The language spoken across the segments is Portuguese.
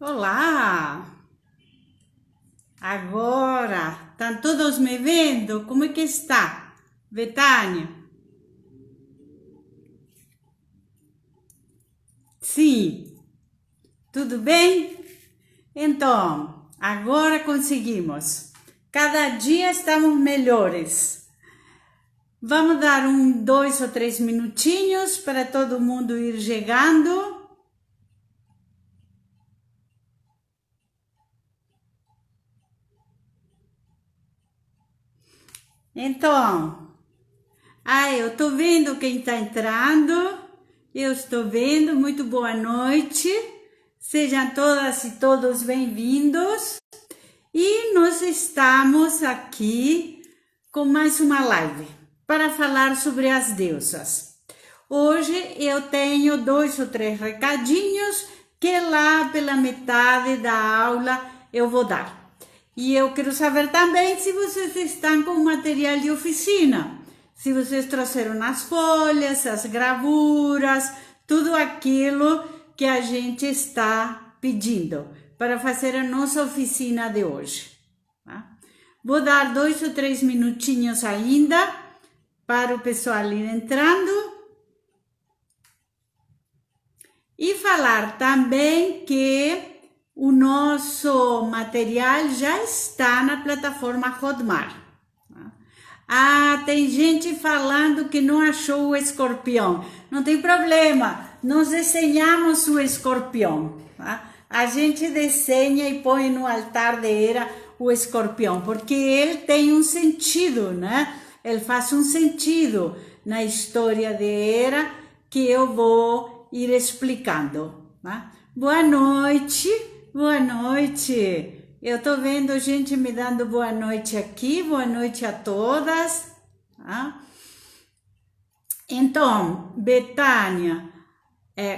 Olá! Agora, estão todos me vendo? Como é que está, Betânia? Sim, tudo bem? Então, agora conseguimos. Cada dia estamos melhores. Vamos dar 2 ou 3 minutinhos para todo mundo ir chegando. Então, eu tô vendo quem está entrando. Eu estou vendo. Muito boa noite. Sejam todas e todos bem-vindos. E nós estamos aqui com mais uma live para falar sobre as deusas. Hoje eu tenho 2 ou 3 recadinhos que lá pela metade da aula eu vou dar. E eu quero saber também se vocês estão com material de oficina, se vocês trouxeram as folhas, as gravuras, tudo aquilo que a gente está pedindo para fazer a nossa oficina de hoje. Tá? Vou dar 2 ou 3 minutinhos ainda para o pessoal ir entrando. E falar também que o nosso material já está na plataforma Hotmart. Tem gente falando que não achou o escorpião. Não tem problema, nós desenhamos o escorpião. Tá? A gente desenha e põe no altar de Hera o escorpião, porque ele tem um sentido, né? Ele faz um sentido na história de Hera que eu vou ir explicando. Tá? Boa noite. Boa noite, eu tô vendo gente me dando boa noite aqui, boa noite a todas. Tá? Então, Betânia,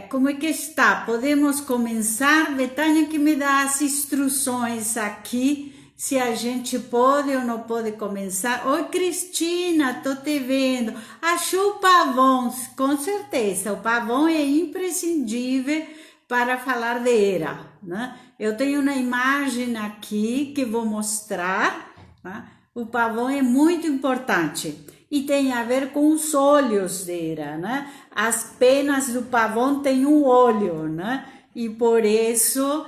como é que está? Podemos começar? Betânia que me dá as instruções aqui, se a gente pode ou não pode começar. Oi, Cristina, tô te vendo. Achou o pavão? Com certeza, o pavão é imprescindível para falar de Hera, né? Eu tenho uma imagem aqui que vou mostrar, tá? O pavão é muito importante e tem a ver com os olhos de Hera, né? As penas do pavão têm um olho, né? E por isso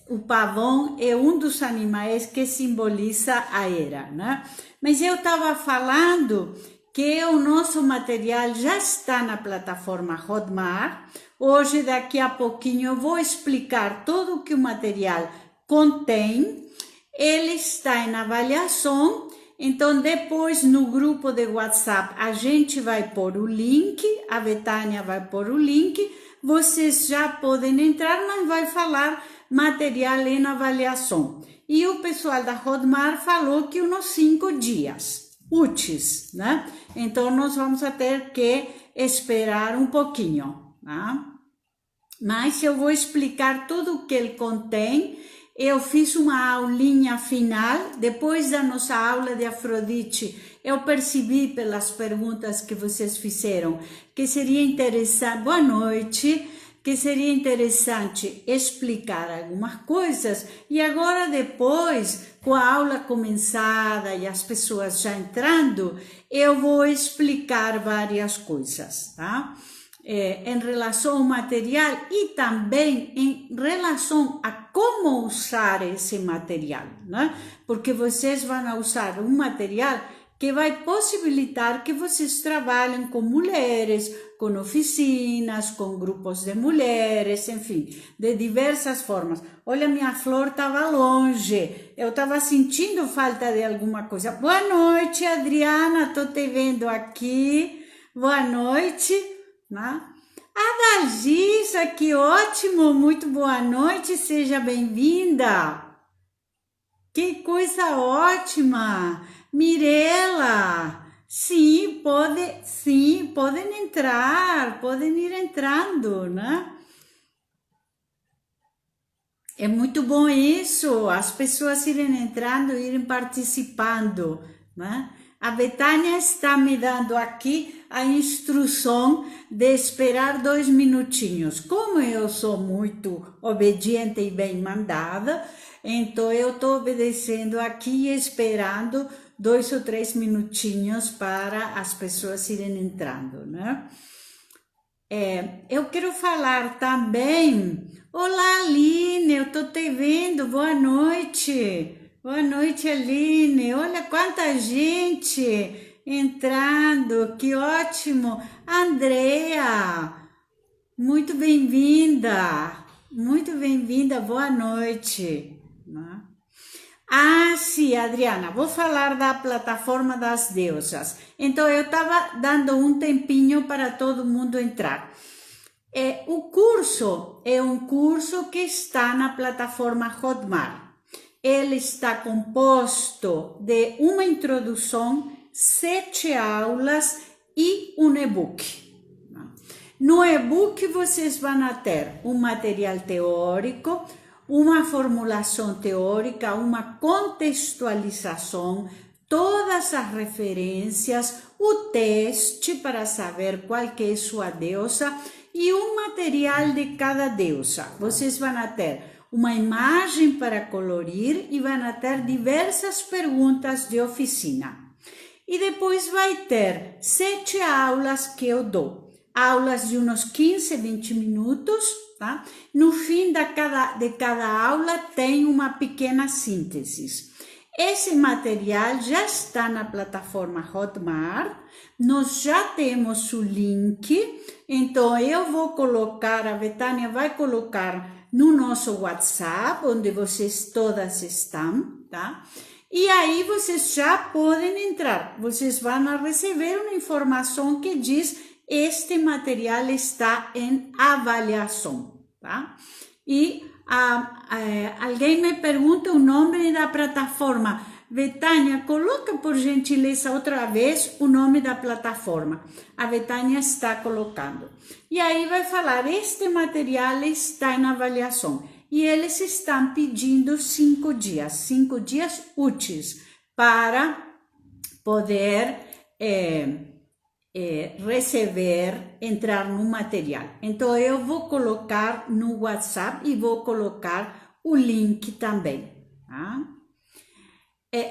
o pavão é um dos animais que simboliza a Hera, né? Mas eu estava falando que o nosso material já está na plataforma Hotmart. Hoje, daqui a pouquinho, eu vou explicar tudo o que o material contém. Ele está em avaliação, então depois no grupo de WhatsApp a gente vai pôr o link, a Betânia vai pôr o link, vocês já podem entrar, mas vai falar material em avaliação. E o pessoal da Hotmart falou que uns 5 dias úteis, né? Então nós vamos ter que esperar um pouquinho. Tá? Mas eu vou explicar tudo o que ele contém. Eu fiz uma aulinha final, depois da nossa aula de Afrodite, eu percebi pelas perguntas que vocês fizeram, que seria interessante, boa noite, que seria interessante explicar algumas coisas, e agora depois, com a aula começada e as pessoas já entrando, eu vou explicar várias coisas, tá? Em relação ao material e também em relação a como usar esse material, né? Porque vocês vão usar um material que vai possibilitar que vocês trabalhem com mulheres, com oficinas, com grupos de mulheres, enfim, de diversas formas. Olha, minha flor estava longe, eu estava sentindo falta de alguma coisa. Boa noite, Adriana, estou te vendo aqui. Boa noite. Né? A Dalgisa, que ótimo, muito boa noite, seja bem-vinda. Que coisa ótima. Mirela, sim, podem entrar, podem ir entrando, né? É muito bom isso, as pessoas irem entrando, irem participando, né? A Betânia está me dando aqui a instrução de esperar 2 minutinhos. Como eu sou muito obediente e bem mandada, então eu estou obedecendo aqui e esperando 2 ou 3 minutinhos para as pessoas irem entrando, né? Eu quero falar também. Olá, Aline, eu estou te vendo. Boa noite. Boa noite, Aline. Olha quanta gente entrando. Que ótimo. Andrea, muito bem-vinda. Muito bem-vinda. Boa noite. Ah, sim, Adriana, vou falar da plataforma das deusas. Então, eu estava dando um tempinho para todo mundo entrar. O curso é um curso que está na plataforma Hotmart. Ele está composto de uma introdução, 7 aulas e um e-book. No e-book, vocês vão ter um material teórico, uma formulação teórica, uma contextualização, todas as referências, o teste para saber qual que é sua deusa e um material de cada deusa. Vocês vão ter uma imagem para colorir e vão ter diversas perguntas de oficina. E depois vai ter 7 aulas que eu dou. Aulas de uns 15, 20 minutos, tá? No fim de cada aula tem uma pequena síntese. Esse material já está na plataforma Hotmart, nós já temos o link, então eu vou colocar, a Betânia vai colocar no nosso WhatsApp, onde vocês todas estão, tá? E aí vocês já podem entrar, vocês vão receber uma informação que diz este material está em avaliação, tá? E alguém me pergunta o nome da plataforma. Betânia, coloca por gentileza outra vez o nome da plataforma. A Betânia está colocando. E aí vai falar, este material está em avaliação. E eles estão pedindo 5 dias úteis para poder receber, entrar no material. Então, eu vou colocar no WhatsApp e vou colocar o link também. Tá?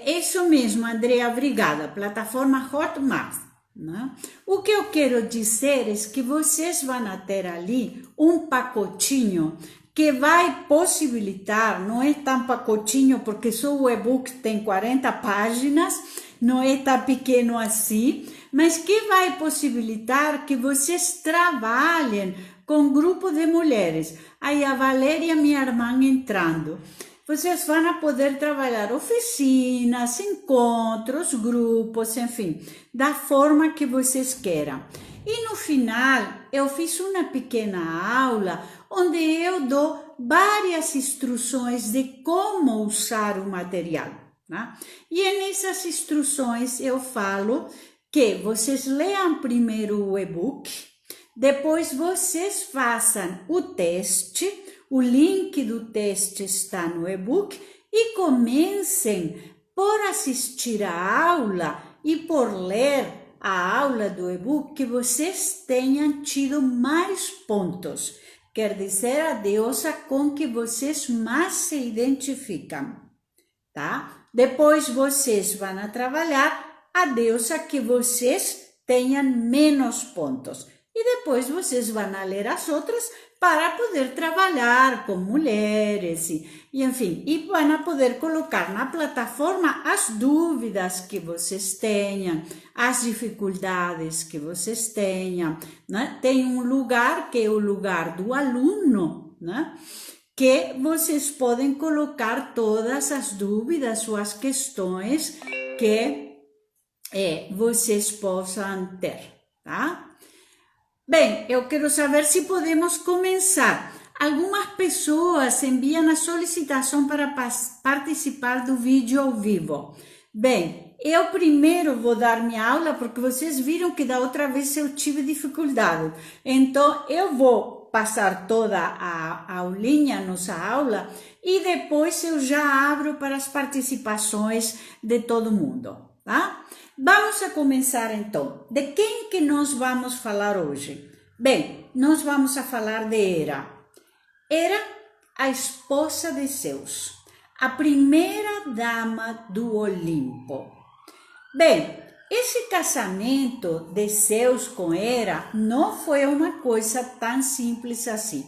Isso mesmo, Andrea, obrigada. Plataforma Hotmart. Né? O que eu quero dizer é que vocês vão ter ali um pacotinho que vai possibilitar, não é tão pacotinho porque só o e-book tem 40 páginas, não é tão pequeno assim, mas que vai possibilitar que vocês trabalhem com um grupo de mulheres. Aí a Valéria, minha irmã, entrando. Vocês vão poder trabalhar oficinas, encontros, grupos, enfim, da forma que vocês queiram. E no final, eu fiz uma pequena aula onde eu dou várias instruções de como usar o material. Né? E nessas instruções eu falo que vocês leiam primeiro o e-book, depois vocês façam o teste, o link do teste está no e-book e comecem por assistir a aula e por ler a aula do e-book que vocês tenham tido mais pontos. Quer dizer, a deusa com que vocês mais se identificam, tá? Depois vocês vão trabalhar a deusa que vocês tenham menos pontos. E depois vocês vão ler as outras para poder trabalhar com mulheres e enfim, e vão poder colocar na plataforma as dúvidas que vocês tenham, as dificuldades que vocês tenham, né? Tem um lugar que é o lugar do aluno, né? Que vocês podem colocar todas as dúvidas ou as questões que vocês possam ter, tá? Bem, eu quero saber se podemos começar. Algumas pessoas enviam a solicitação para participar do vídeo ao vivo. Bem, eu primeiro vou dar minha aula, porque vocês viram que da outra vez eu tive dificuldade. Então, eu vou passar toda a aulinha, nossa aula, e depois eu já abro para as participações de todo mundo, tá? Vamos a começar então. De quem que nós vamos falar hoje? Bem, nós vamos a falar de Hera. Hera, a esposa de Zeus, a primeira dama do Olimpo. Bem, esse casamento de Zeus com Hera não foi uma coisa tão simples assim.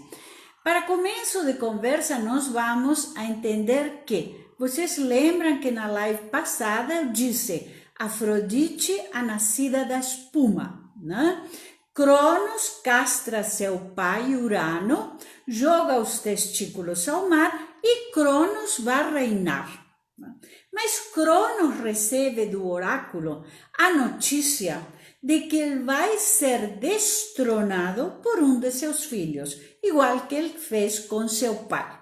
Para começo de conversa, nós vamos a entender que, vocês lembram que na live passada eu disse Afrodite, a nascida da espuma, né? Cronos castra seu pai Urano, joga os testículos ao mar e Cronos vai reinar. Mas Cronos recebe do oráculo a notícia de que ele vai ser destronado por um de seus filhos, igual que ele fez com seu pai.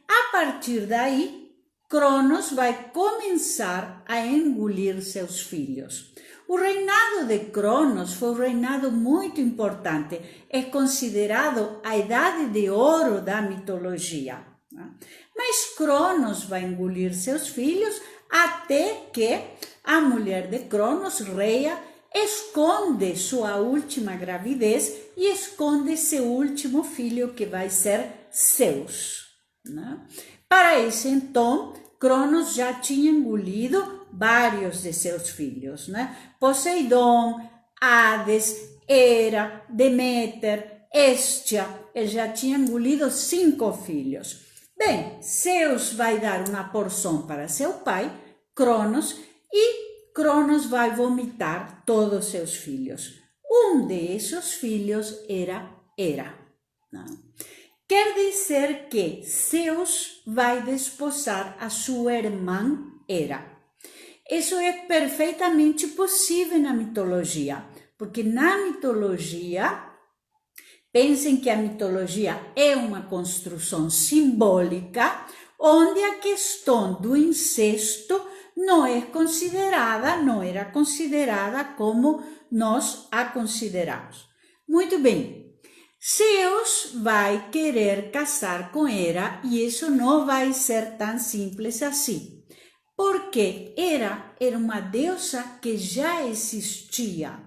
A partir daí, Cronos vai começar a engolir seus filhos. O reinado de Cronos foi um reinado muito importante, é considerado a idade de ouro da mitologia. Mas Cronos vai engolir seus filhos até que a mulher de Cronos, Reia, esconde sua última gravidez e esconde seu último filho, que vai ser Zeus. Para esse então, Cronos já tinha engolido vários de seus filhos, Poseidon, Hades, Hera, Deméter, Hestia, ele já tinha engolido 5 filhos. Bem, Zeus vai dar uma porção para seu pai, Cronos, e Cronos vai vomitar todos seus filhos. Um desses filhos era Hera. Quer dizer que Zeus vai desposar a sua irmã Hera. Isso é perfeitamente possível na mitologia, porque na mitologia, pensem que a mitologia é uma construção simbólica, onde a questão do incesto não era considerada como nós a consideramos. Muito bem. Zeus vai querer casar com Hera e isso não vai ser tão simples assim, porque Hera era uma deusa que já existia.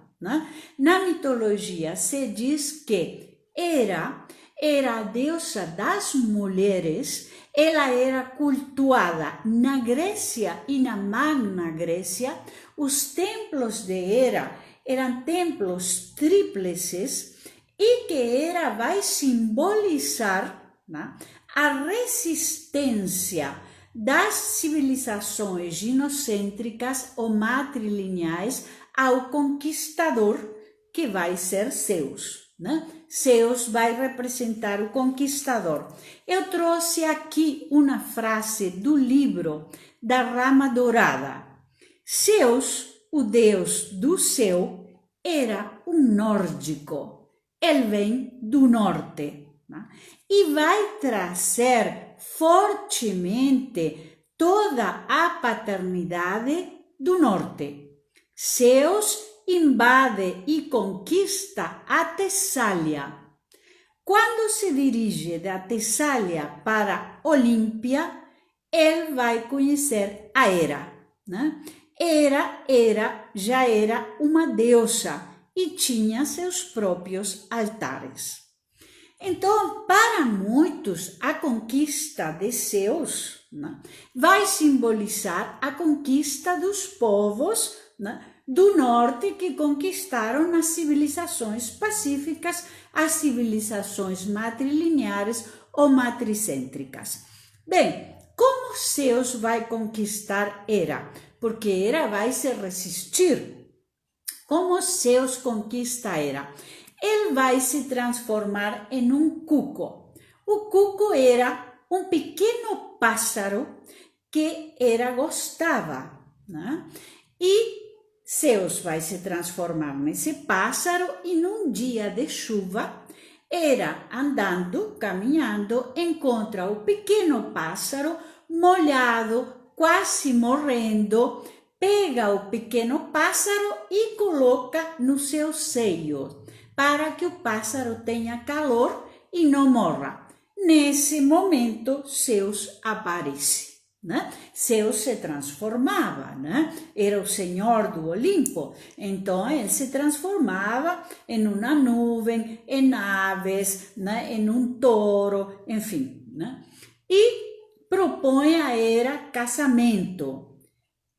Na mitologia se diz que Hera era a deusa das mulheres, ela era cultuada na Grécia e na Magna Grécia. Os templos de Hera eram templos tríplices, e que Hera vai simbolizar a resistência das civilizações ginocêntricas ou matrilineais ao conquistador, que vai ser Zeus. Zeus vai representar o conquistador. Eu trouxe aqui uma frase do livro da Rama Dourada. Zeus, o deus do céu, era um nórdico. Ele vem do norte, e vai trazer fortemente toda a paternidade do norte. Zeus invade e conquista a Tessália. Quando se dirige da Tessália para Olímpia, ele vai conhecer a Hera. Hera já era uma deusa e tinha seus próprios altares. Então, para muitos, a conquista de Zeus vai simbolizar a conquista dos povos do norte que conquistaram as civilizações pacíficas, as civilizações matrilineares ou matricêntricas. Bem, como Zeus vai conquistar Hera? Porque Hera vai se resistir. Como Zeus conquista Hera? Ele vai se transformar em um cuco. O cuco era um pequeno pássaro que Hera gostava, E Zeus vai se transformar nesse pássaro e num dia de chuva, Hera andando, caminhando, encontra o pequeno pássaro molhado, quase morrendo, pega o pequeno pássaro e coloca no seu seio, para que o pássaro tenha calor e não morra. Nesse momento, Zeus aparece. né? Zeus se transformava, né? Era o senhor do Olimpo, então ele se transformava em uma nuvem, em aves, né? Em um touro, enfim, né? E propõe a Hera casamento.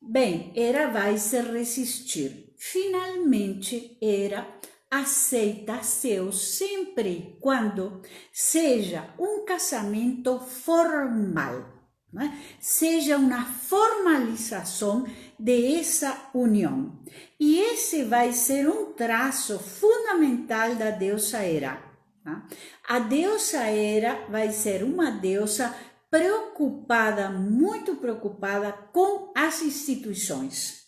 Bem, Hera vai se resistir. Finalmente, Hera aceita Zeus sempre e quando seja um casamento formal, né? Seja uma formalização dessa união. E esse vai ser um traço fundamental da deusa Hera. Tá? A deusa Hera vai ser uma deusa preocupada, muito preocupada com as instituições,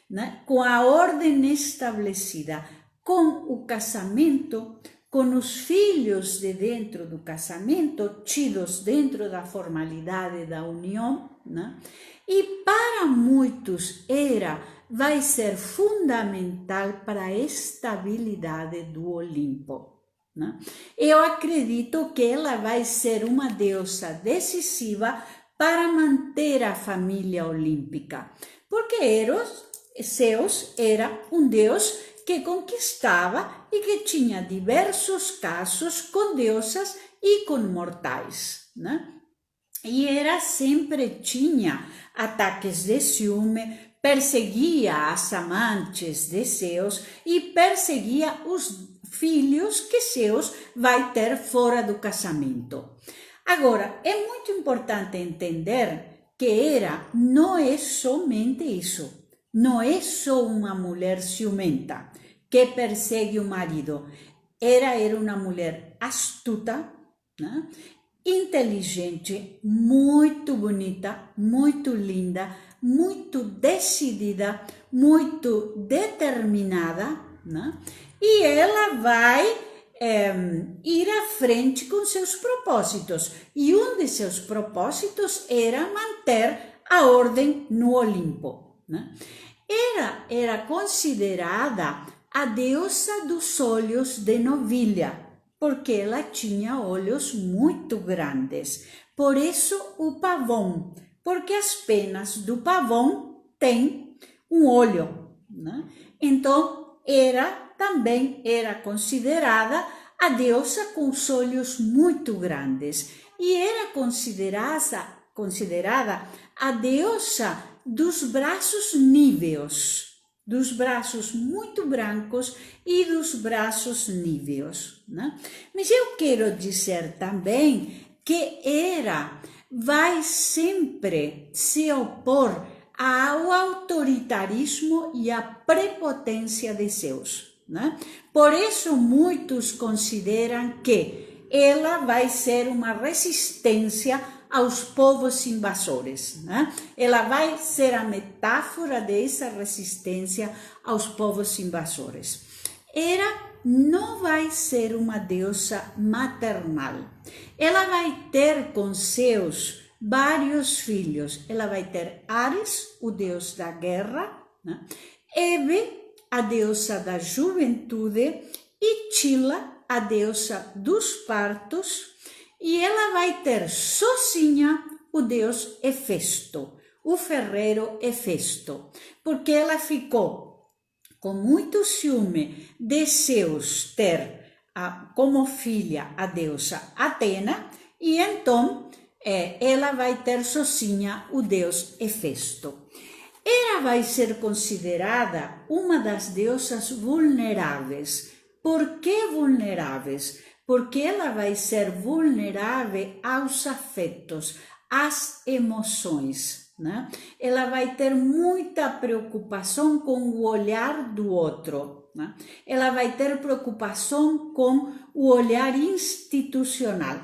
né? Com a ordem estabelecida, com o casamento, com os filhos de dentro do casamento, tidos dentro da formalidade da união, né? E para muitos, Hera vai ser fundamental para a estabilidade do Olimpo. Né? Eu acredito que ela vai ser uma deusa decisiva para manter a família olímpica, porque Zeus era um deus que conquistava e que tinha diversos casos com deusas e com mortais, né? E Hera sempre tinha ataques de ciúme, perseguia as amantes de Zeus e perseguia os filhos que Zeus vai ter fora do casamento. Agora, é muito importante entender que Hera não é somente isso. Não é só uma mulher ciumenta que persegue o marido. Hera era uma mulher astuta, né? Inteligente, muito bonita, muito linda, muito decidida, muito determinada, né? E ela vai ir à frente com seus propósitos. E um de seus propósitos era manter a ordem no Olimpo, né? Era considerada a deusa dos olhos de novilha, porque ela tinha olhos muito grandes. Por isso o pavão, porque as penas do pavão têm um olho, né? Então, também era considerada a deusa com os olhos muito grandes. E era considerada a deusa dos braços níveos, dos braços muito brancos e dos braços níveos, né? Mas eu quero dizer também que Hera vai sempre se opor ao autoritarismo e à prepotência de Zeus, né? Por isso muitos consideram que ela vai ser uma resistência aos povos invasores, né? Ela vai ser a metáfora dessa resistência aos povos invasores. Hera não vai ser uma deusa maternal. Ela vai ter com Zeus vários filhos. Ela vai ter Ares, o deus da guerra, né? Hebe, a deusa da juventude, e Tila, a deusa dos partos, e ela vai ter sozinha o deus Hefesto, o ferreiro Hefesto, porque ela ficou com muito ciúme de Zeus ter como filha a deusa Atena, e então ela vai ter sozinha o deus Hefesto. Hera vai ser considerada uma das deusas vulneráveis. Por que vulneráveis? Porque ela vai ser vulnerável aos afetos, às emoções, né? Ela vai ter muita preocupação com o olhar do outro, né? Ela vai ter preocupação com o olhar institucional.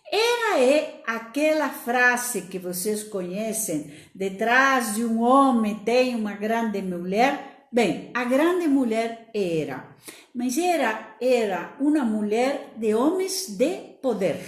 Hera é aquela frase que vocês conhecem: detrás de um homem tem uma grande mulher. Bem, a grande mulher é Hera, mas Hera era uma mulher de homens de poder,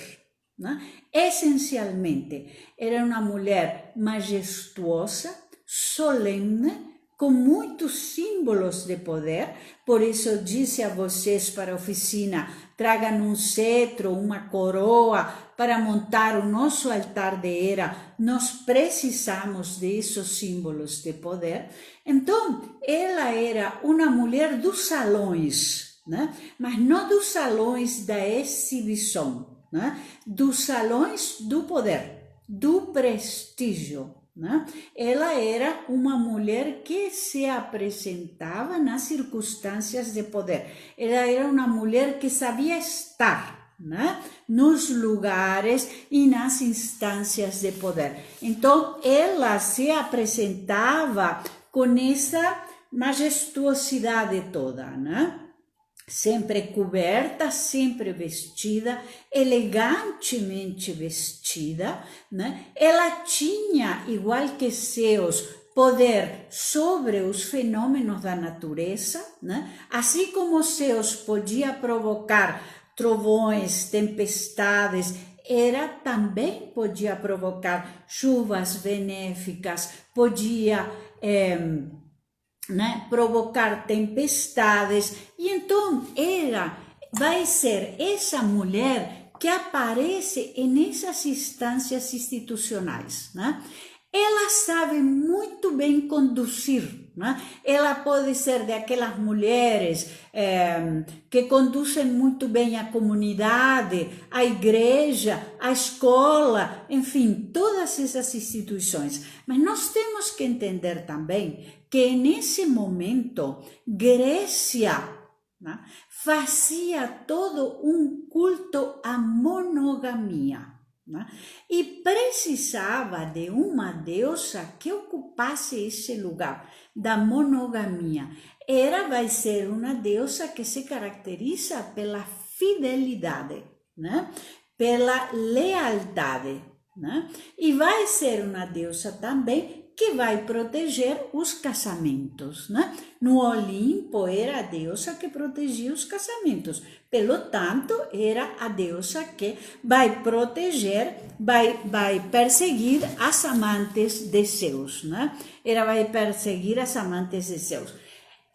né? Essencialmente, era uma mulher majestuosa, solene, com muitos símbolos de poder. Por isso eu disse a vocês para a oficina, tragam um cetro, uma coroa para montar o nosso altar de Hera. Nós precisamos desses símbolos de poder. Então, ela era uma mulher dos salões, né? Mas não dos salões da exibição, né? Dos salões do poder, do prestígio. Né? Ela era uma mulher que se apresentava nas circunstâncias de poder. Ela era uma mulher que sabia estar, né? Nos lugares e nas instâncias de poder. Então, ela se apresentava com essa majestuosidade toda, né? Sempre coberta, sempre vestida, elegantemente vestida, né? Ela tinha, igual que Zeus, poder sobre os fenômenos da natureza, né? Assim como Zeus podia provocar trovões, tempestades, ela também podia provocar chuvas benéficas, podia provocar tempestades, e então ela vai ser essa mulher que aparece nessas instâncias institucionais, né? Ela sabe muito bem conduzir, né? Ela pode ser daquelas mulheres que conduzem muito bem a comunidade, a igreja, a escola, enfim, todas essas instituições. Mas nós temos que entender também que nesse momento Grécia, né, fazia todo um culto à monogamia, né, e precisava de uma deusa que ocupasse esse lugar da monogamia. Ela vai ser uma deusa que se caracteriza pela fidelidade, né, pela lealdade, né, e vai ser uma deusa também que vai proteger os casamentos, né? No Olimpo era a deusa que protegia os casamentos, pelo tanto era a deusa que vai proteger, vai perseguir as amantes de Zeus, né? Ela vai perseguir as amantes de Zeus.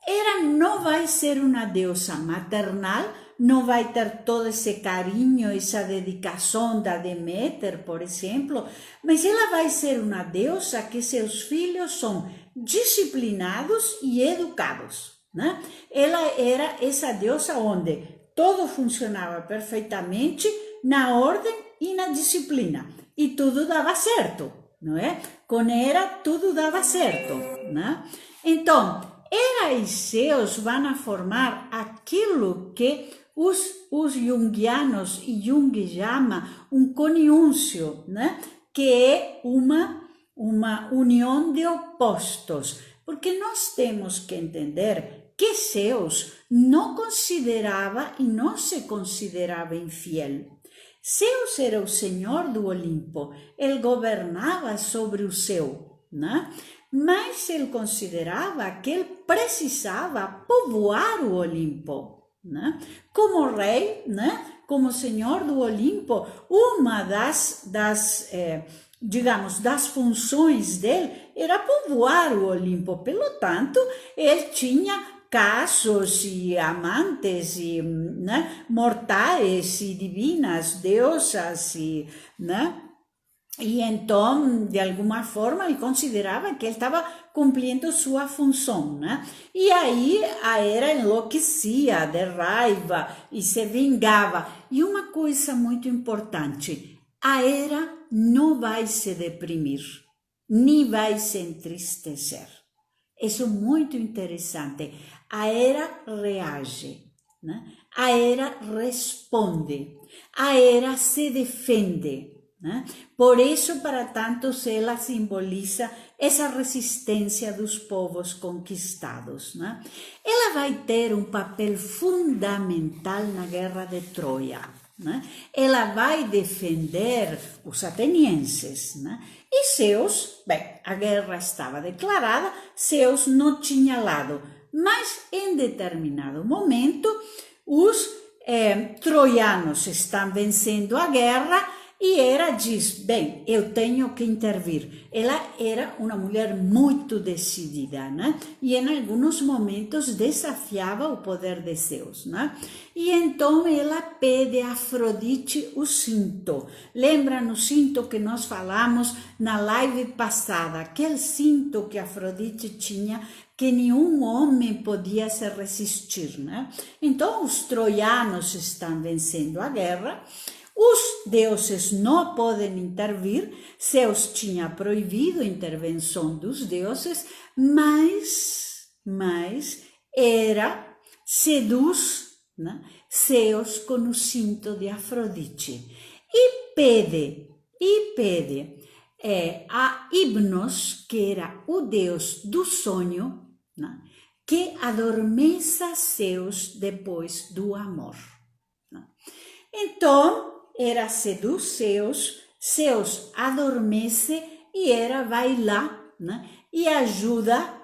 Ela não vai ser uma deusa maternal, não vai ter todo esse carinho, essa dedicação da Deméter, por exemplo, mas ela vai ser uma deusa que seus filhos são disciplinados e educados, né? Ela era essa deusa onde tudo funcionava perfeitamente na ordem e na disciplina, e tudo dava certo, não é? Com ela tudo dava certo, né? Então, Hera e Zeus vão formar aquilo que os jungianos e Jung chama coniúncio, né? Que é uma união de opostos, porque nós temos que entender que Zeus não considerava e não se considerava infiel. Zeus era o senhor do Olimpo, ele governava sobre o céu, né? Mas ele considerava que ele precisava povoar o Olimpo, né? Como rei, né? Como senhor do Olimpo, uma das funções dele era povoar o Olimpo. Pelo tanto, ele tinha casos e amantes e, né, mortais e divinas, deusas e, né? E então, de alguma forma, ele considerava que ele estava cumprindo sua função, né? E aí a Hera enlouquecia de raiva e se vingava. E uma coisa muito importante, a Hera não vai se deprimir, nem vai se entristecer. Isso é muito interessante. A Hera reage, né? A Hera responde, a Hera se defende. Né? Por isso, para tantos, ela simboliza essa resistência dos povos conquistados. Né? Ela vai ter um papel fundamental na Guerra de Troia. Né? Ela vai defender os atenienses. Né? E Zeus, bem, a guerra estava declarada, Zeus não tinha lado, mas em determinado momento os troianos estão vencendo a guerra E Hera diz, bem, eu tenho que intervir. Ela era uma mulher muito decidida, né? E em alguns momentos desafiava o poder de Zeus, né? E então ela pede a Afrodite o cinto. Lembra no cinto que nós falamos na live passada? Aquele cinto que Afrodite tinha, que nenhum homem podia se resistir, né? Então os troianos estão vencendo a guerra. Os deuses não podem intervir, Zeus tinha proibido a intervenção dos deuses, mas Hera seduz, né, Zeus com o cinto de Afrodite e pede a Hipnos, que era o deus do sonho, né, que adormeça Zeus depois do amor. Né? Então, Hera seduz Zeus adormece e Hera vai lá, né, e ajuda,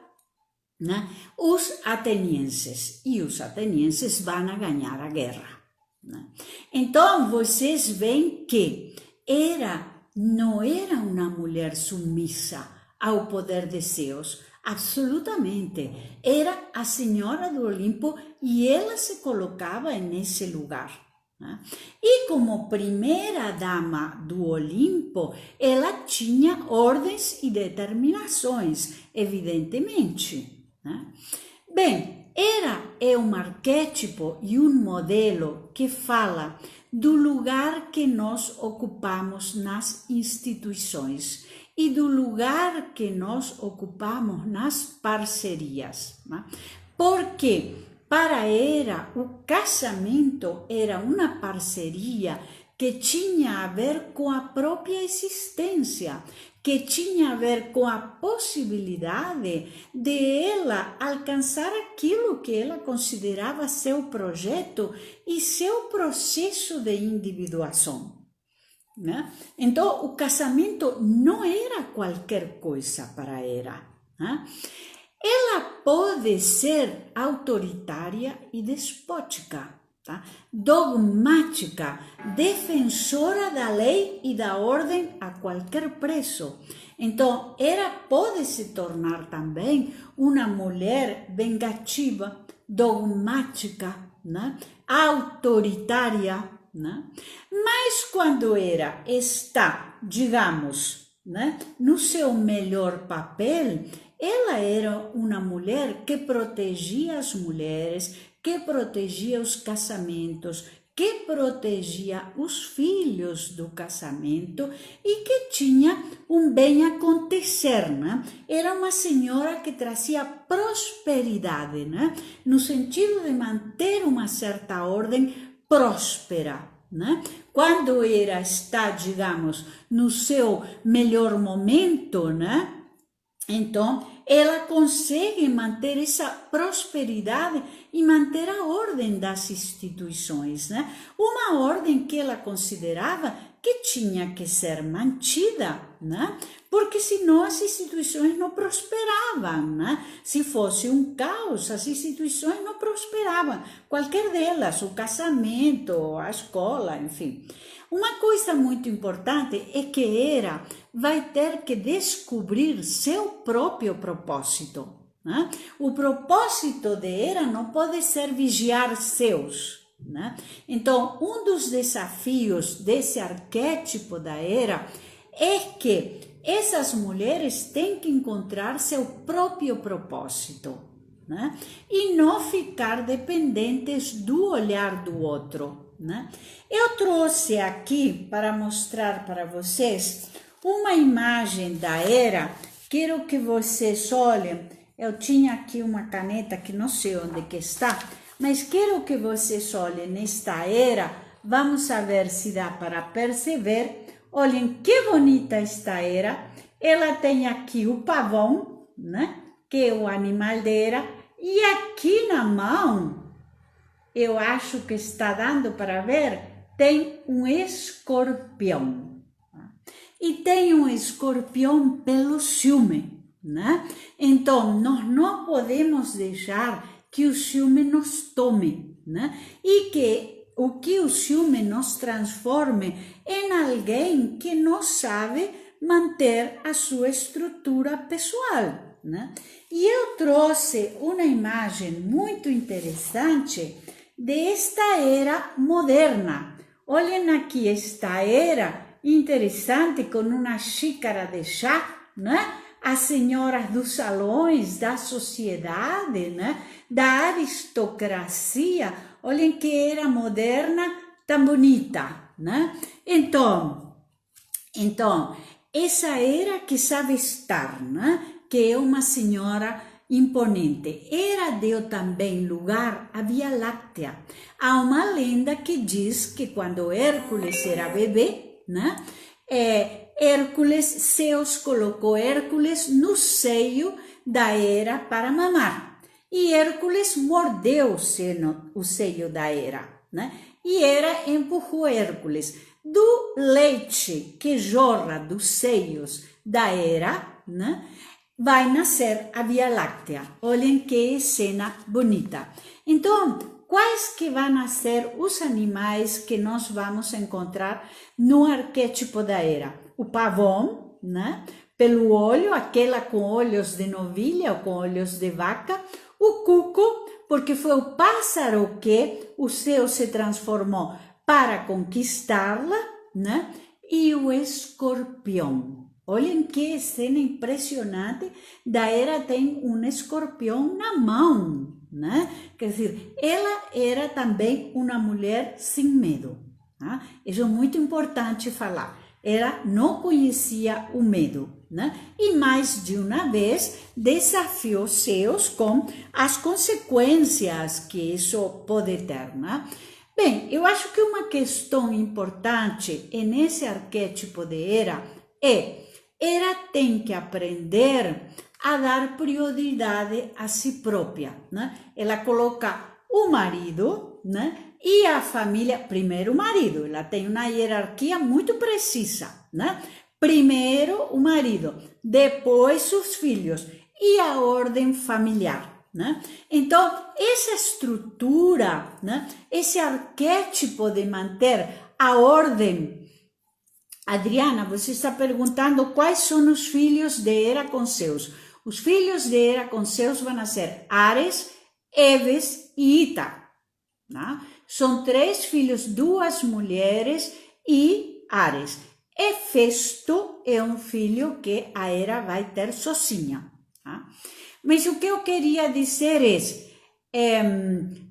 né, os atenienses. E os atenienses vão ganhar a guerra. Né? Então, vocês veem que Hera não era uma mulher submissa ao poder de Zeus. Absolutamente. Era a senhora do Olimpo e ela se colocava nesse lugar. E como primeira dama do Olimpo, ela tinha ordens e determinações, evidentemente. Bem, Hera é um arquétipo e um modelo que fala do lugar que nós ocupamos nas instituições e do lugar que nós ocupamos nas parcerias. Porque para Hera, o casamento era uma parceria que tinha a ver com a própria existência, que tinha a ver com a possibilidade de ela alcançar aquilo que ela considerava seu projeto e seu processo de individuação. Né? Então, o casamento não era qualquer coisa para Hera. Né? Ela pode ser autoritária e despótica, tá? Dogmática, defensora da lei e da ordem a qualquer preço. Então, ela pode se tornar também uma mulher vingativa, dogmática, né? Autoritária, né? Mas quando ela está, digamos, né, no seu melhor papel, ela era uma mulher que protegia as mulheres, que protegia os casamentos, que protegia os filhos do casamento e que tinha um bem acontecer, né? Era uma senhora que trazia prosperidade, né? No sentido de manter uma certa ordem próspera, né? Quando ela está, digamos, no seu melhor momento, né? Então, ela consegue manter essa prosperidade e manter a ordem das instituições, né? Uma ordem que ela considerava que tinha que ser mantida, né? Porque senão as instituições não prosperavam, né? Se fosse um caos, as instituições não prosperavam. Qualquer delas, o casamento, a escola, enfim. Uma coisa muito importante é que Hera vai ter que descobrir seu próprio propósito. Né? O propósito de Hera não pode ser vigiar Zeus. Né? Então, um dos desafios desse arquétipo da Hera é que essas mulheres têm que encontrar seu próprio propósito, né? E não ficar dependentes do olhar do outro. Né? Eu trouxe aqui para mostrar para vocês uma imagem da Hera. Quero que vocês olhem. Eu tinha aqui uma caneta que não sei onde que está, mas quero que vocês olhem nesta Hera. Vamos ver se dá para perceber. Olhem que bonita esta Hera. Ela tem aqui o pavão, né? Que é o animal de Hera. E aqui na mão, eu acho que está dando para ver, tem um escorpião. E tem um escorpião pelo ciúme, né? Então, nós não podemos deixar que o ciúme nos tome, né? E que o ciúme nos transforme em alguém que não sabe manter a sua estrutura pessoal, né? E eu trouxe uma imagem muito interessante desta era moderna. Olhem aqui esta era interessante com uma xícara de chá, né? As senhoras dos salões, da sociedade, né? Da aristocracia. Olhem que era moderna, tão bonita, né? Então, essa era que sabe estar, né? Que é uma senhora imponente. Era deu também lugar à Via Láctea. Há uma lenda que diz que quando Hércules era bebê, né? Zeus colocou Hércules no seio da Hera para mamar. E Hércules mordeu o seio da Hera, né? E Hera empurrou Hércules. Do leite que jorra dos seios da Hera, né? Vai nascer a Via Láctea. Olhem que cena bonita. Então, quais que vão ser os animais que nós vamos encontrar no arquétipo da Hera? O pavão, né? Pelo olho, aquela com olhos de novilha ou com olhos de vaca. O cuco, porque foi o pássaro que o céu se transformou para conquistá-la, né? E o escorpião. Olhem que cena impressionante, da Hera tem um escorpião na mão, né? Quer dizer, ela era também uma mulher sem medo. Tá? Isso é muito importante falar. Ela não conhecia o medo, né? E mais de uma vez desafiou Zeus com as consequências que isso pode ter, né? Bem, eu acho que uma questão importante nesse arquétipo de Hera Hera tem que aprender a dar prioridade a si própria, né? Ela coloca o marido, né? E a família, primeiro o marido, ela tem uma hierarquia muito precisa, né? Primeiro o marido, depois os filhos e a ordem familiar, né? Então, essa estrutura, né? Esse arquétipo de manter a ordem. Adriana, você está perguntando quais são os filhos de Hera com Zeus. Os filhos de Hera com Zeus vão ser Ares, Heves e Ita. Né? São 3 filhos, 2 mulheres e Ares. Hefesto é um filho que a Hera vai ter sozinha. Tá? Mas o que eu queria dizer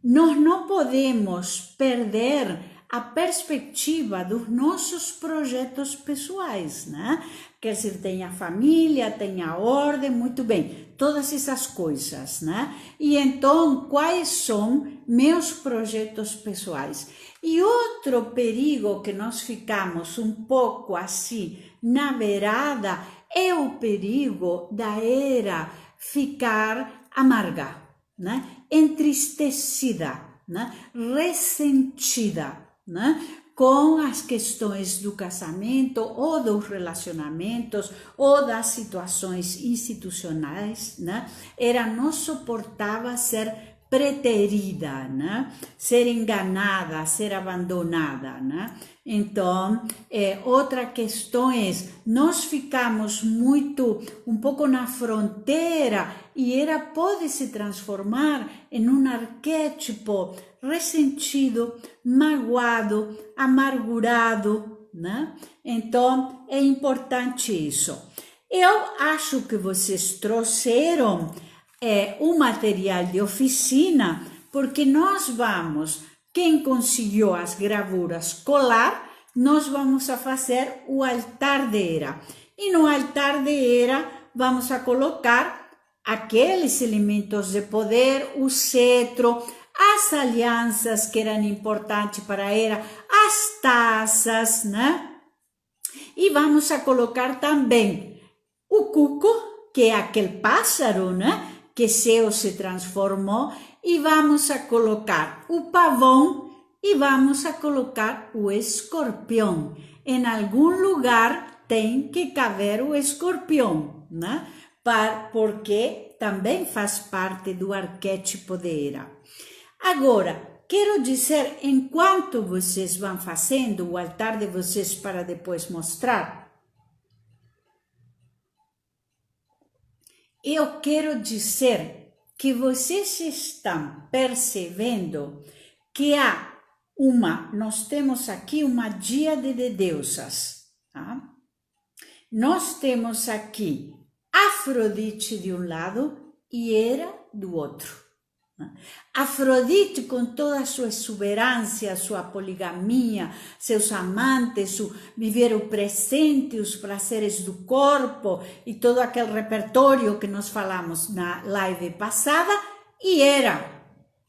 nós não podemos perder a perspectiva dos nossos projetos pessoais, né? Quer dizer, tem a família, tem a ordem, muito bem, todas essas coisas, né? E então, quais são meus projetos pessoais? E outro perigo que nós ficamos um pouco assim na beirada é o perigo da Hera ficar amarga, né? Entristecida, né? Ressentida, né? Com as questões do casamento ou dos relacionamentos ou das situações institucionais, né? Ela não suportava ser preterida, né? Ser enganada, ser abandonada, né? Então, outra questão nós ficamos um pouco na fronteira e ela pode se transformar em um arquétipo ressentido, magoado, amargurado, né? Então, é importante isso. Eu acho que vocês trouxeram um material de oficina, porque nós vamos, quem conseguiu as gravuras colar, nós vamos a fazer o altar de Hera. E no altar de Hera vamos a colocar aqueles elementos de poder, o cetro, as alianças que eram importantes para Hera, as taças, né? E vamos a colocar também o cuco, que é aquele pássaro, né? Que Zeus se transformou, e vamos a colocar o pavão e vamos a colocar o escorpião. Em algum lugar tem que caber o escorpião, né? Porque também faz parte do arquétipo de Hera. Agora, quero dizer, enquanto vocês vão fazendo o altar de vocês para depois mostrar, eu quero dizer que vocês estão percebendo que nós temos aqui uma díade de deusas, tá? Nós temos aqui Afrodite de um lado e Hera do outro. Afrodite, com toda a sua exuberância, sua poligamia, seus amantes, viver o presente, os prazeres do corpo e todo aquele repertório que nós falamos na live passada, e Hera,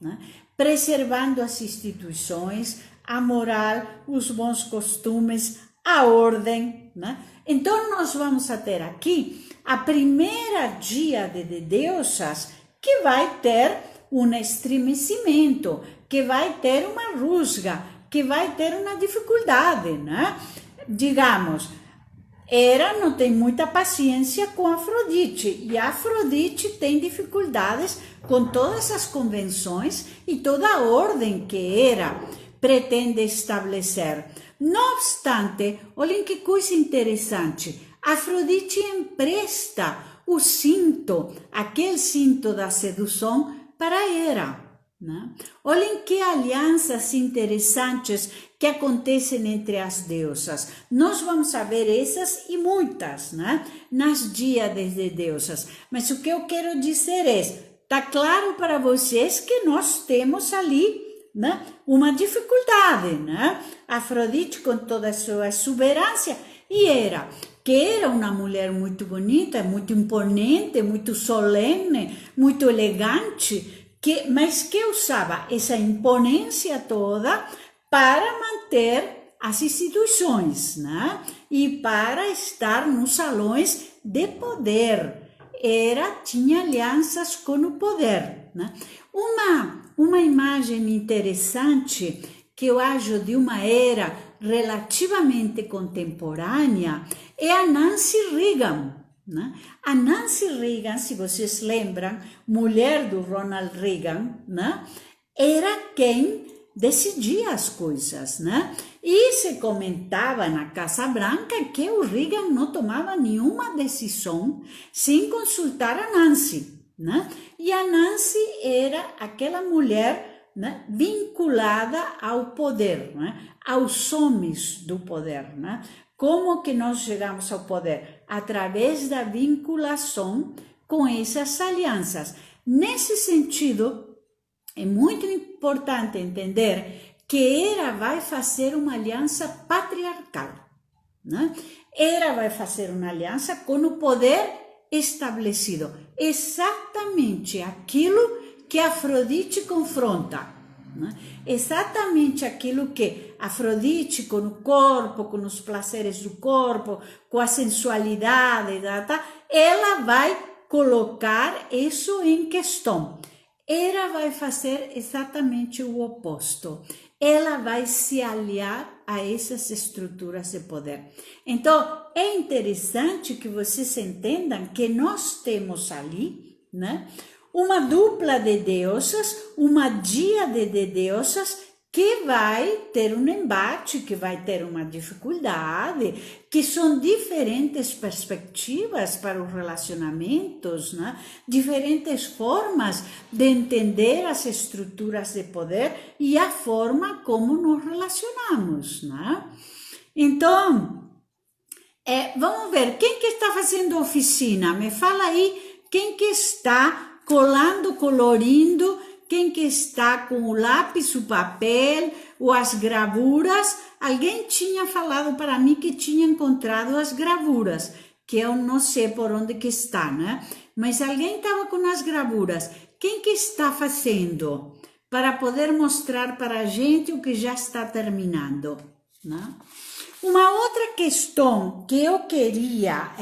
né? Preservando as instituições, a moral, os bons costumes, a ordem, né? Então nós vamos ter aqui a primeira díade de deusas que vai ter um estremecimento, que vai ter uma rusga, que vai ter uma dificuldade, né? Digamos, Hera não tem muita paciência com Afrodite, e Afrodite tem dificuldades com todas as convenções e toda a ordem que Hera pretende estabelecer. Não obstante, olhem que coisa interessante, Afrodite empresta o cinto, aquele cinto da sedução, para Hera, né? Olhem que alianças interessantes que acontecem entre as deusas. Nós vamos ver essas e muitas, né? Nas díades de deusas. Mas o que eu quero dizer está claro para vocês que nós temos ali, né, uma dificuldade, né? Afrodite com toda a sua exuberância e Hera, que era uma mulher muito bonita, muito imponente, muito solene, muito elegante, mas que usava essa imponência toda para manter as instituições, né? E para estar nos salões de poder. Tinha alianças com o poder, né? Uma imagem interessante que eu acho de uma era relativamente contemporânea é a Nancy Reagan, né? A Nancy Reagan, se vocês lembram, mulher do Ronald Reagan, né? Era quem decidia as coisas, né? E se comentava na Casa Branca que o Reagan não tomava nenhuma decisão sem consultar a Nancy, né? E a Nancy era aquela mulher, né, vinculada ao poder, né? Aos homens do poder, né? Como que nós chegamos ao poder? Através da vinculação com essas alianças. Nesse sentido, é muito importante entender que Hera vai fazer uma aliança patriarcal, né? Hera vai fazer uma aliança com o poder estabelecido. Exatamente aquilo que Afrodite confronta, né? Exatamente aquilo que Afrodite, com o corpo, com os prazeres do corpo, com a sensualidade, ela vai colocar isso em questão. Hera vai fazer exatamente o oposto. Ela vai se aliar a essas estruturas de poder. Então, é interessante que vocês entendam que nós temos ali, né, uma dupla de deusas, uma díade de deusas que vai ter um embate, que vai ter uma dificuldade, que são diferentes perspectivas para os relacionamentos, né? Diferentes formas de entender as estruturas de poder e a forma como nos relacionamos, né? Então, vamos ver, quem que está fazendo oficina? Me fala aí, quem que está colando, colorindo, quem que está com o lápis, o papel ou as gravuras. Alguém tinha falado para mim que tinha encontrado as gravuras, que eu não sei por onde que está, né? Mas alguém estava com as gravuras. Quem que está fazendo para poder mostrar para a gente o que já está terminando, né? Uma outra questão que eu queria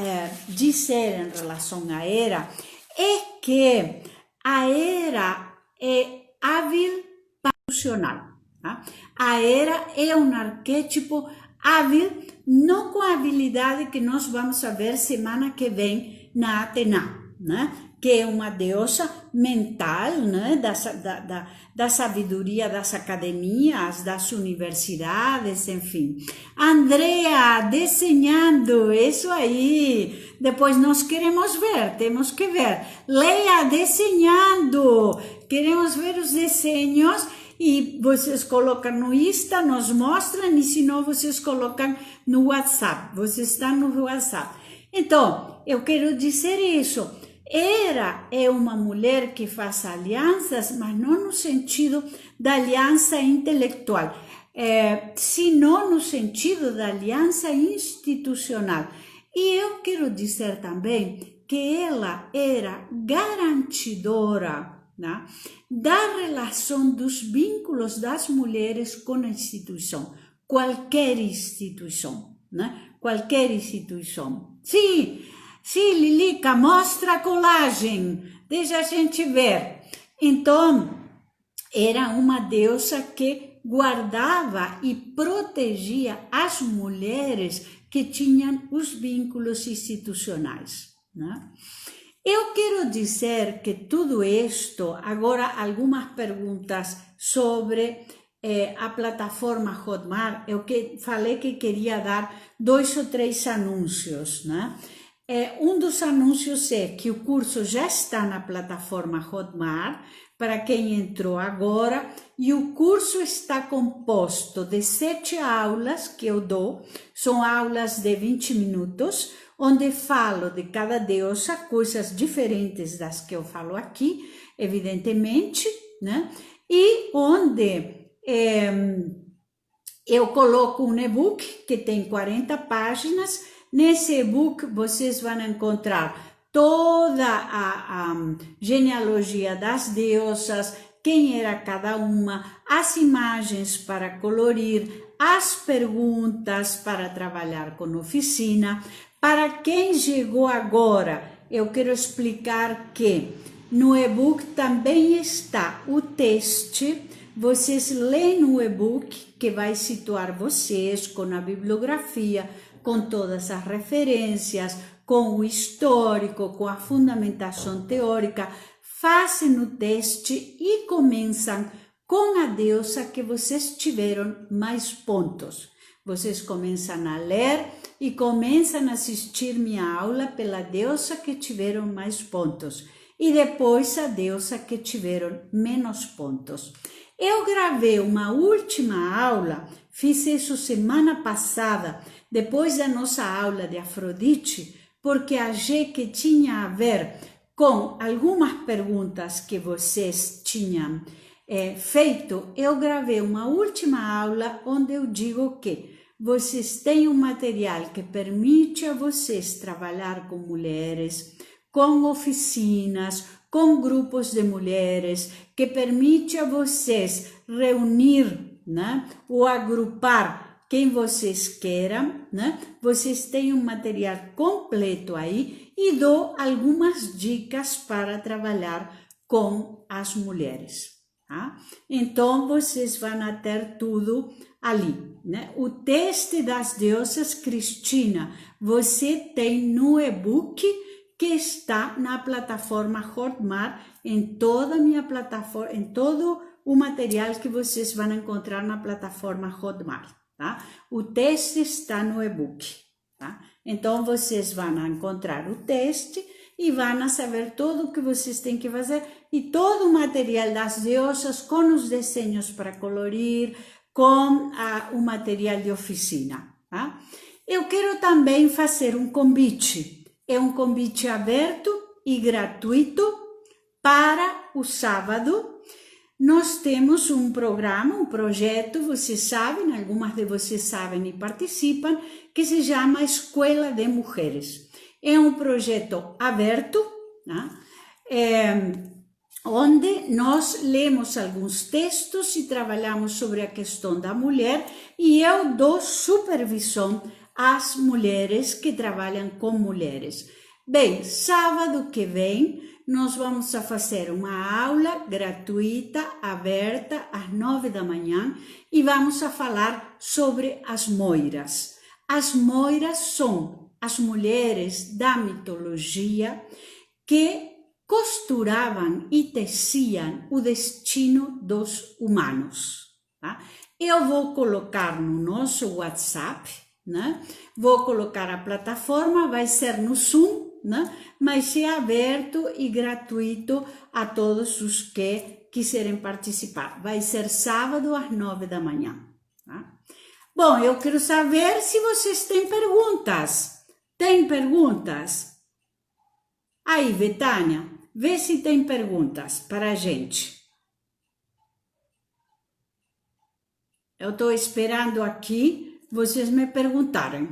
dizer em relação a Hera é que a Hera é hábil para funcionar. Tá? A Hera é um arquétipo hábil, não com a habilidade que nós vamos ver semana que vem na Atena, né? que é uma deusa mental, né, da sabedoria das academias, das universidades, enfim. Andrea, desenhando, isso aí. Depois nós queremos ver, temos que ver. Leia, desenhando. Queremos ver os desenhos e vocês colocam no Insta, nos mostram, e se não, vocês colocam no WhatsApp. Vocês estão no WhatsApp. Então, eu quero dizer isso. É uma mulher que faz alianças, mas não no sentido da aliança intelectual, senão no sentido da aliança institucional. E eu quero dizer também que ela era garantidora, né, da relação dos vínculos das mulheres com a instituição, qualquer instituição, né? Qualquer instituição. Sim, Lilica, mostra a colagem, deixa a gente ver. Então, era uma deusa que guardava e protegia as mulheres que tinham os vínculos institucionais, né? Eu quero dizer que tudo isto, agora algumas perguntas sobre a plataforma Hotmart. Eu falei que queria dar 2 ou 3 anúncios, né? Um dos anúncios é que o curso já está na plataforma Hotmart, para quem entrou agora, e o curso está composto de 7 aulas que eu dou, são aulas de 20 minutos, onde falo de cada deusa, coisas diferentes das que eu falo aqui, evidentemente, né? E onde eu coloco um e-book que tem 40 páginas. Nesse e-book vocês vão encontrar toda a genealogia das deusas, quem era cada uma, as imagens para colorir, as perguntas para trabalhar com oficina. Para quem chegou agora, eu quero explicar que no e-book também está o teste. Vocês leem no e-book, que vai situar vocês com a bibliografia, com todas as referências, com o histórico, com a fundamentação teórica, fazem o teste e começam com a deusa que vocês tiveram mais pontos. Vocês começam a ler e começam a assistir minha aula pela deusa que tiveram mais pontos e depois a deusa que tiveram menos pontos. Eu gravei uma última aula, fiz isso semana passada, depois da nossa aula de Afrodite, porque achei que tinha a ver com algumas perguntas que vocês tinham feito. Eu gravei uma última aula onde eu digo que vocês têm um material que permite a vocês trabalhar com mulheres, com oficinas, com grupos de mulheres, que permite a vocês reunir, né, ou agrupar quem vocês queiram, né? Vocês têm um material completo aí e dou algumas dicas para trabalhar com as mulheres, tá? Então, vocês vão ter tudo ali, né? O teste das deusas Cristina, você tem no e-book que está na plataforma Hotmart, em toda a minha plataforma, em todo o material que vocês vão encontrar na plataforma Hotmart, tá? O teste está no e-book, tá? Então, vocês vão encontrar o teste e vão saber tudo o que vocês têm que fazer e todo o material das deusas com os desenhos para colorir, com o material de oficina, tá? Eu quero também fazer um convite. É um convite aberto e gratuito para o sábado. Nós temos um programa, um projeto, vocês sabem, algumas de vocês sabem e participam, que se chama Escola de Mulheres. É um projeto aberto, né? Onde nós lemos alguns textos e trabalhamos sobre a questão da mulher e eu dou supervisão às mulheres que trabalham com mulheres. Bem, sábado que vem nós vamos a fazer uma aula gratuita, aberta, às 9 da manhã e vamos a falar sobre as moiras. As moiras são as mulheres da mitologia que costuravam e teciam o destino dos humanos. Tá? Eu vou colocar no nosso WhatsApp, né? Vou colocar a plataforma, vai ser no Zoom, né? Mas é aberto e gratuito a todos os que quiserem participar. Vai ser sábado às 9 da manhã. Tá? Bom, eu quero saber se vocês têm perguntas. Tem perguntas? Aí, Betânia, vê se tem perguntas para a gente. Eu estou esperando aqui vocês me perguntarem.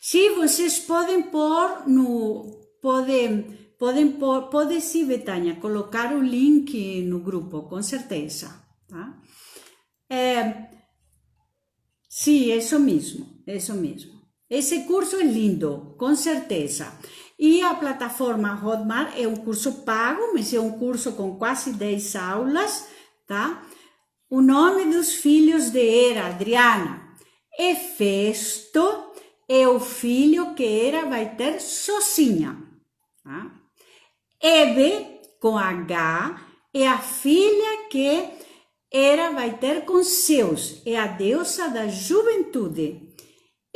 Se vocês podem pôr no... Pode sim, Betânia, colocar o link no grupo, com certeza. Tá? Sim, isso mesmo, isso mesmo. Esse curso é lindo, com certeza. E a plataforma Hotmart é um curso pago, mas é um curso com quase 10 aulas, tá? O nome dos filhos de Hera, Adriana, Hefesto é o filho que Hera vai ter sozinha. Tá? Hebe, com H, é a filha que Hera vai ter com Zeus, é a deusa da juventude.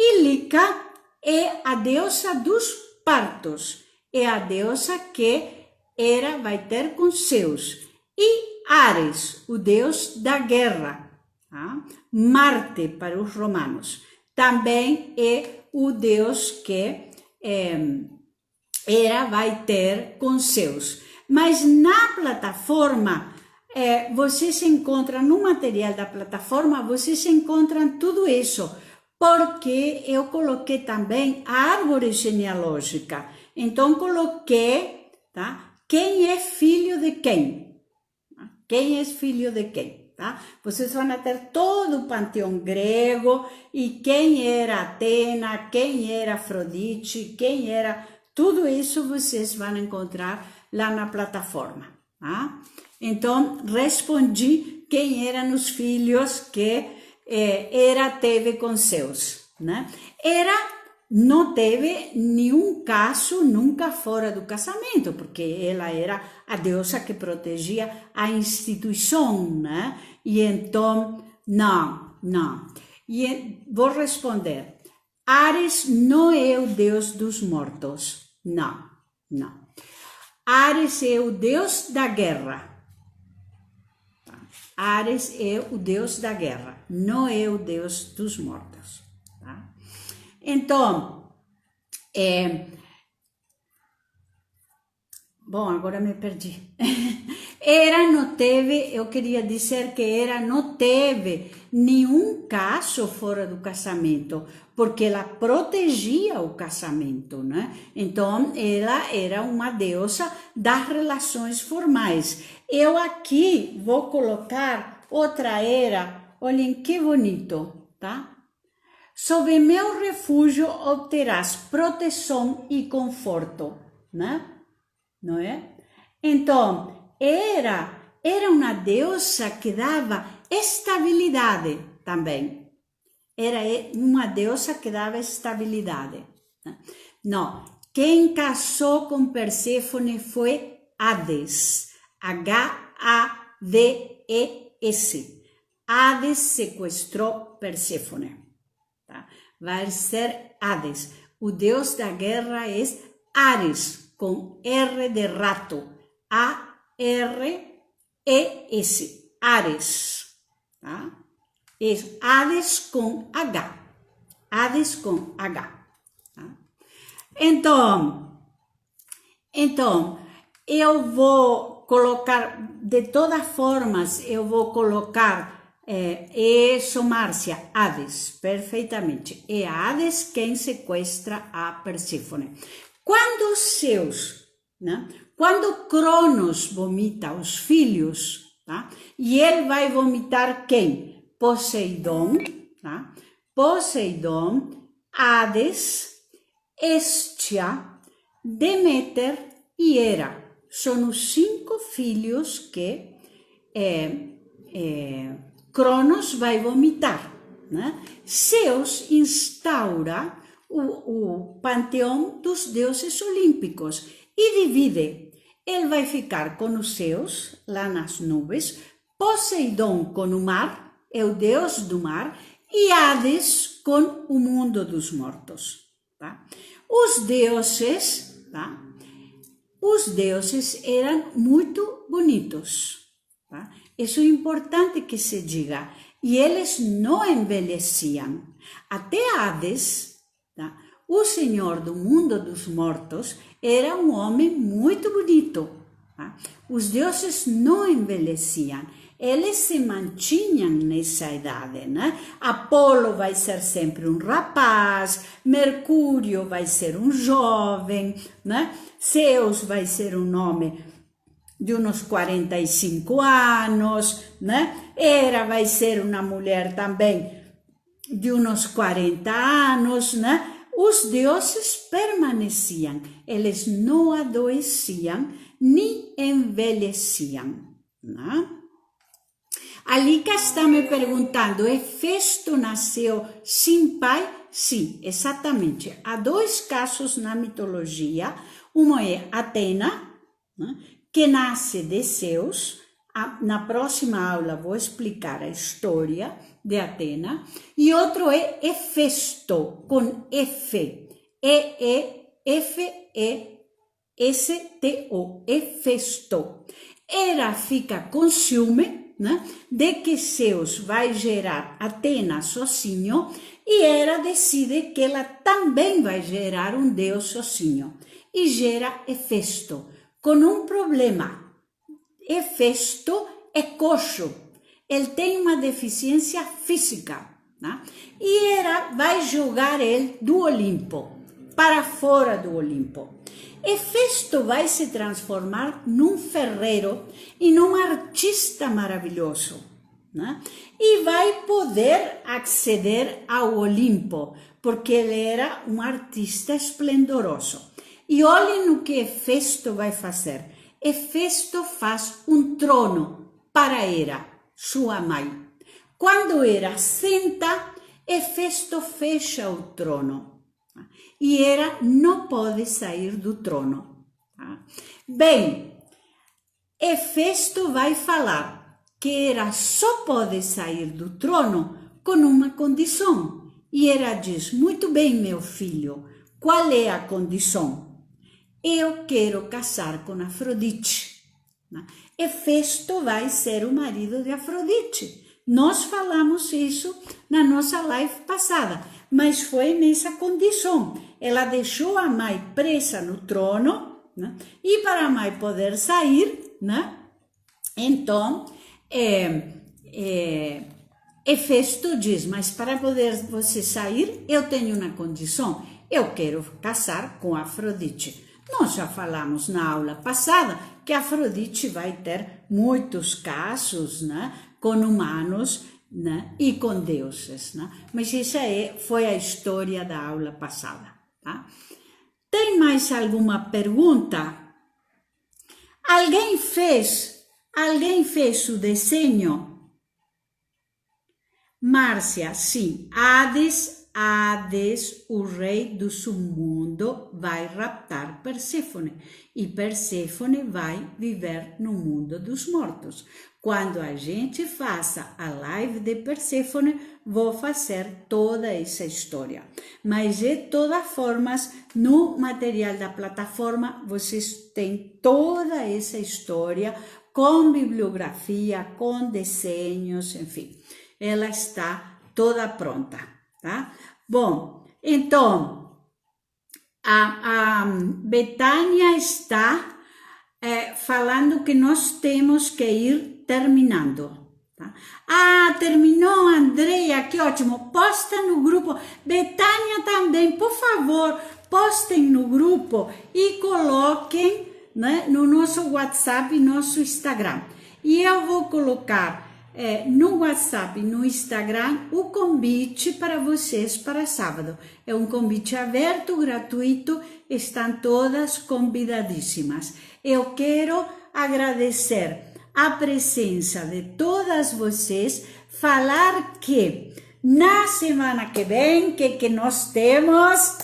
E Lica é a deusa dos partos, é a deusa que Hera vai ter com Zeus. E Ares, o deus da guerra, tá? Marte para os romanos, também é o deus que Hera vai ter com Zeus. Mas na plataforma, vocês encontram, no material da plataforma, vocês encontram tudo isso, porque eu coloquei também a árvore genealógica. Então, coloquei, tá? Quem é filho de quem? Quem é filho de quem? Tá? Vocês vão ter todo o panteão grego e quem era Atena, quem era Afrodite, quem era... Tudo isso vocês vão encontrar lá na plataforma. Tá? Então, respondi quem eram os filhos que Hera teve com Zeus. Né? Hera não teve nenhum caso nunca fora do casamento, porque ela era a deusa que protegia a instituição, né? E então, não. E vou responder, Ares não é o deus dos mortos, não. Ares é o deus da guerra. Ares é o deus da guerra, não é o deus dos mortos. Tá? Então, bom, agora me perdi. Hera não teve, eu queria dizer que Hera não teve nenhum caso fora do casamento, porque ela protegia o casamento, né? Então, ela era uma deusa das relações formais. Eu aqui vou colocar outra Hera, olhem que bonito, tá? Sob meu refúgio obterás proteção e conforto, né? Não é? Então, era uma deusa que dava estabilidade também. Era uma deusa que dava estabilidade. Não, quem casou com Perséfone foi Hades, H-A-D-E-S. Hades sequestrou Perséfone. Tá? Vai ser Hades. O deus da guerra é Ares, com R de rato. A-R-E-S. Ares. Tá? É Hades com H. Hades com H. Tá? Então, eu vou colocar, de todas formas, eu vou colocar isso, Márcia, Hades, perfeitamente. É Hades quem sequestra a Perséfone. Quando Zeus, né? Quando Cronos vomita os filhos, tá? E ele vai vomitar quem? Poseidon, tá? Poseidon, Hades, Hestia, Deméter e Hera. São os 5 filhos que Cronos vai vomitar. Né? Zeus instaura o panteão dos deuses olímpicos e divide. Ele vai ficar com os céus, lá nas nuvens, Poseidon com o mar, é o deus do mar, e Hades com o mundo dos mortos. Tá? Os deuses eram muito bonitos. Tá? Isso é importante que se diga. E eles não envelheciam. Até Hades, tá? O senhor do mundo dos mortos, era um homem muito bonito. Tá? Os deuses não envelheciam. Eles se mantinham nessa idade, né? Apolo vai ser sempre um rapaz, Mercúrio vai ser um jovem, né? Zeus vai ser um homem de uns 45 anos, né? Hera vai ser uma mulher também de uns 40 anos, né? Os deuses permaneciam, eles não adoeciam nem envelheciam, né? A Lica está me perguntando, Hefesto nasceu sem pai? Sim, exatamente. Há dois casos na mitologia. Um é Atena, né, que nasce de Zeus. Na próxima aula vou explicar a história de Atena. E outro é Hefesto, com F. E-E-F-E-S-T-O. Hefesto. Hera fica com ciúme, né, de que Zeus vai gerar Atena sozinho e Hera decide que ela também vai gerar um deus sozinho e gera Hefesto, com um problema. Hefesto é coxo, ele tem uma deficiência física, né, e Hera vai jogar ele do Olimpo, para fora do Olimpo. Hefesto vai se transformar num ferreiro e num artista maravilhoso, né? E vai poder acceder ao Olimpo, porque ele era um artista esplendoroso. E olhem no que Hefesto vai fazer. Hefesto faz um trono para Hera, sua mãe. Quando Hera senta, Hefesto fecha o trono. E Hera não pode sair do trono. Tá? Bem, Hefesto vai falar que Hera só pode sair do trono com uma condição. E Hera diz, muito bem, meu filho, qual é a condição? Eu quero casar com Afrodite. Hefesto vai ser o marido de Afrodite. Nós falamos isso na nossa live passada, mas foi nessa condição. Ela deixou a mãe presa no trono, né? E para a mãe poder sair, né? Então, Hefesto diz, mas para poder você sair, eu tenho uma condição, eu quero casar com Afrodite. Nós já falamos na aula passada que Afrodite vai ter muitos casos, né, com humanos, né, e com deuses, né? Mas essa foi a história da aula passada. Tá? Tem mais alguma pergunta? Alguém fez o desenho? Márcia, sim. Hades, o rei do submundo, vai raptar Perséfone. E Perséfone vai viver no mundo dos mortos. Quando a gente faça a live de Perséfone, vou fazer toda essa história. Mas, de todas formas, no material da plataforma, vocês têm toda essa história com bibliografia, com desenhos, enfim. Ela está toda pronta, tá? Bom, então, a Betânia está falando que nós temos que ir terminando. Tá? Terminou, Andreia, que ótimo. Posta no grupo. Betânia também, por favor, postem no grupo e coloquem, né, no nosso WhatsApp e nosso Instagram. E eu vou colocar no WhatsApp e no Instagram o convite para vocês para sábado. É um convite aberto, gratuito, estão todas convidadíssimas. Eu quero agradecer a presença de todas vocês, falar que Na semana que vem, que nós temos?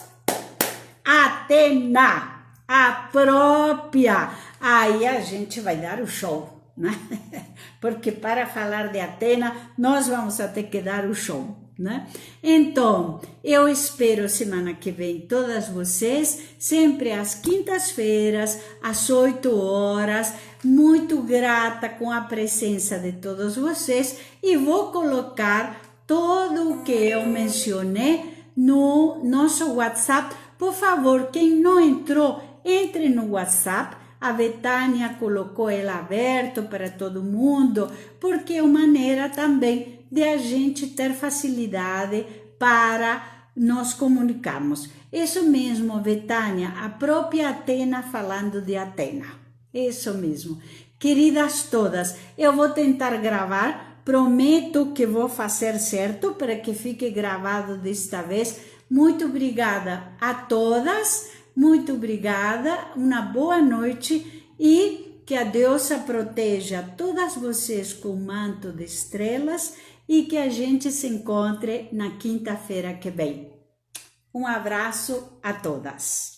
Atena, a própria. Aí a gente vai dar o show, né? Porque para falar de Atena, nós vamos ter que dar o show, né? Então, eu espero semana que vem todas vocês, sempre às quintas-feiras, às 8 horas. Muito grata com a presença de todos vocês e vou colocar tudo o que eu mencionei no nosso WhatsApp. Por favor, quem não entrou, entre no WhatsApp. A Betânia colocou ele aberto para todo mundo, porque é uma maneira também de a gente ter facilidade para nos comunicarmos. Isso mesmo, Betânia, a própria Atena falando de Atena. Isso mesmo. Queridas todas, eu vou tentar gravar, prometo que vou fazer certo para que fique gravado desta vez. Muito obrigada a todas, muito obrigada, uma boa noite e que a deusa proteja todas vocês com um manto de estrelas e que a gente se encontre na quinta-feira que vem. Um abraço a todas.